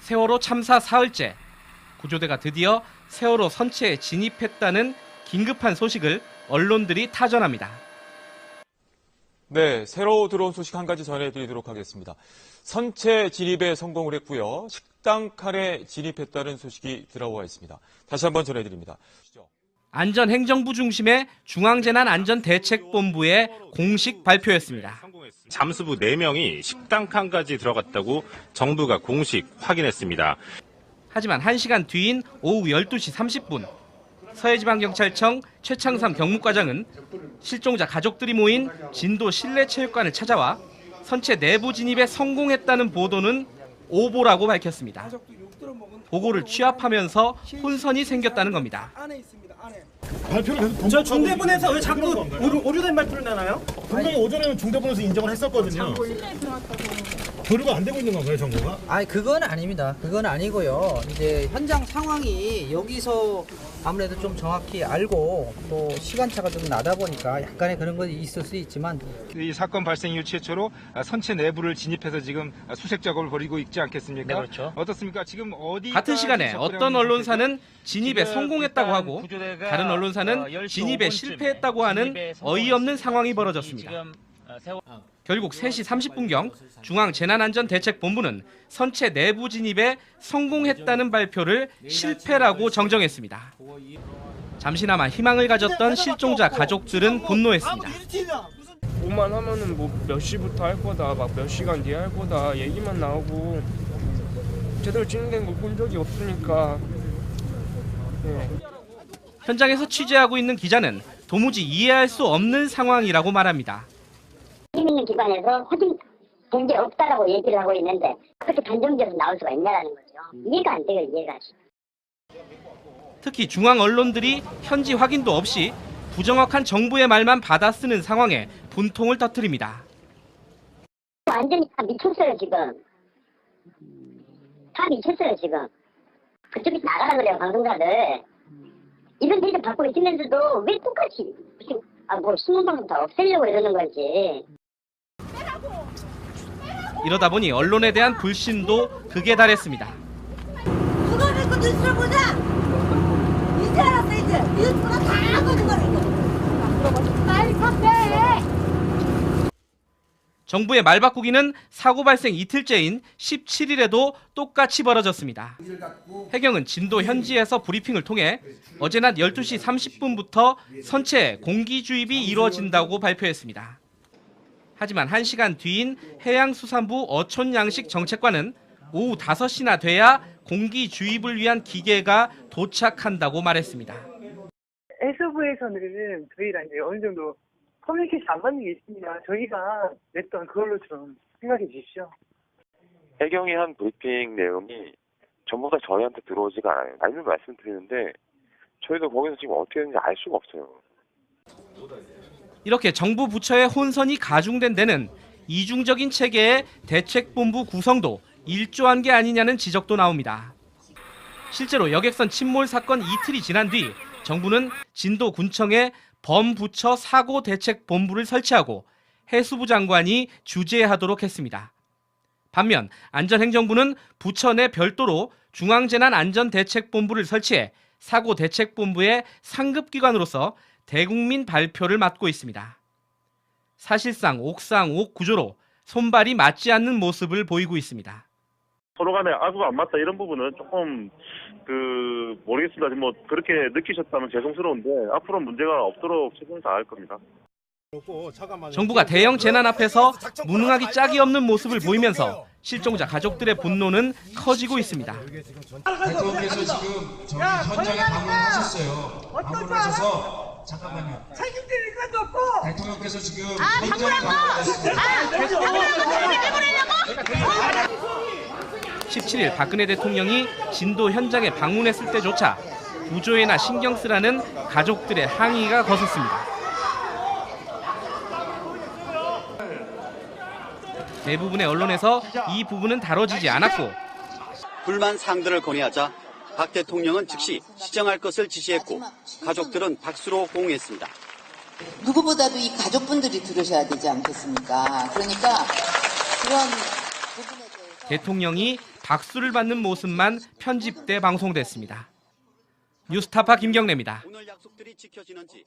세월호 참사 사흘째, 구조대가 드디어 세월호 선체에 진입했다는 긴급한 소식을 언론들이 타전합니다. 네, 새로 들어온 소식 한 가지 전해드리도록 하겠습니다. 선체 진입에 성공을 했고요. 식당 칸에 진입했다는 소식이 들어와 있습니다. 다시 한번 전해드립니다. 안전행정부 중심의 중앙재난안전대책본부의 공식 발표였습니다. 잠수부 4명이 식당 칸까지 들어갔다고 정부가 공식 확인했습니다. 하지만 1시간 뒤인 오후 12시 30분, 서해지방경찰청 최창삼 경무과장은 실종자 가족들이 모인 진도 실내체육관을 찾아와 선체 내부 진입에 성공했다는 보도는 오보라고 밝혔습니다. 보고를 취합하면서 혼선이 생겼다는 겁니다. 발표를 저 중대본에서 왜 자꾸 오류된 발표를 내나요? 분명히 오전에는 중대본에서 인정을 했었거든요. 교류가 안 되고 있는 건가요, 정부가? 아니 그건 아닙니다. 그건 아니고요. 이제 현장 상황이 여기서 아무래도 좀 정확히 알고 또 시간차가 좀 나다 보니까 약간의 그런 것이 있을 수 있지만 이 사건 발생 이후 최초로 선체 내부를 진입해서 지금 수색 작업을 벌이고 있지 않겠습니까? 네, 그렇죠. 어떻습니까? 지금 어디 같은 시간에 어떤 언론사는 진입에 성공했다고 하고 다른 언론사는 진입에 실패했다고 하는 어이없는 상황이 벌어졌습니다. 결국 3시 30분경 중앙재난안전대책본부는 선체 내부 진입에 성공했다는 발표를 실패라고 정정했습니다. 잠시나마 희망을 가졌던 실종자 가족들은 분노했습니다. 오만 하면은 뭐 몇 시부터 할 거다, 막 몇 시간 뒤에 할 거다 얘기만 나오고 제대로 진행된 거 본 적이 없으니까. 네. 현장에서 취재하고 있는 기자는 도무지 이해할 수 없는 상황이라고 말합니다. 책임 있는 기관에서 확인된 게 없다라고 얘기를 하고 있는데 그렇게 단정지어서 나올 수가 있냐라는 거죠. 이해가 안 돼요, 이해가. 특히 중앙 언론들이 현지 확인도 없이 부정확한 정부의 말만 받아쓰는 상황에 분통을 터뜨립니다. 완전히 다 미쳤어요, 지금. 다 미쳤어요, 지금. 그쪽이 나가라 그래요, 방송사들. 이런 데이터 받고 있으면서도 왜 똑같이 무슨 뭐 신문방송 다 없애려고 이러는 건지. 이러다 보니 언론에 대한 불신도 극에 달했습니다. 그거 믿고 뉴스를 보자. 이제 알았어 이제. 뉴스가 다 거는 거라고. 빨리 컵대. 정부의 말 바꾸기는 사고 발생 이틀째인 17일에도 똑같이 벌어졌습니다. 해경은 진도 현지에서 브리핑을 통해 어제 낮 12시 30분부터 선체 공기 주입이 이루어진다고 발표했습니다. 하지만 1시간 뒤인 해양수산부 어촌양식정책관은 오후 5시나 돼야 공기 주입을 위한 기계가 도착한다고 말했습니다. 해수부에서는 저희랑 이제 어느 정도 커뮤니케이션 안 맞는 게 있습니다. 저희가 냈던 그걸로 좀 생각해 주십시오. 해경이 한 브리핑 내용이 전부 다 저희한테 들어오지가 않아요. 알면 말씀드리는데 저희도 거기서 지금 어떻게 되는지 알 수가 없어요. 이렇게 정부 부처의 혼선이 가중된 데는 이중적인 체계의 대책본부 구성도 일조한 게 아니냐는 지적도 나옵니다. 실제로 여객선 침몰 사건 이틀이 지난 뒤 정부는 진도군청에 범부처 사고대책본부를 설치하고 해수부 장관이 주재하도록 했습니다. 반면 안전행정부는 부처 내 별도로 중앙재난안전대책본부를 설치해 사고대책본부의 상급기관으로서 대국민 발표를 맡고 있습니다. 사실상 옥상옥 구조로 손발이 맞지 않는 모습을 보이고 있습니다. 서로 간에 아구가 안 맞다 이런 부분은 조금 모르겠습니다. 뭐 그렇게 느끼셨다면 죄송스러운데 앞으로 문제가 없도록 최선을 다할 겁니다. 정부가 대형 재난 앞에서 무능하기 짝이 없는 모습을 보이면서 실종자 가족들의 분노는 커지고 있습니다. 대통령께서 지금 저기 현장에 방문하셨어요. 방문하셔서 잠깐만요. 책임질 것도 없고. 대통령께서 지금 현장에 방문하셨어요. 17일 박근혜 대통령이 진도 현장에 방문했을 때조차 구조에나 신경 쓰라는 가족들의 항의가 거셌습니다. 대부분의 언론에서 이 부분은 다뤄지지 않았고 불만 사항들을 건의하자 박 대통령은 즉시 시정할 것을 지시했고 가족들은 박수로 호응했습니다. 누구보다도 이 가족분들이 들으셔야 되지 않겠습니까? 그러니까 그런 부분에 대해서 대통령이 박수를 받는 모습만 편집돼 방송됐습니다. 뉴스타파 김경래입니다. 오늘 약속들이 지켜지는지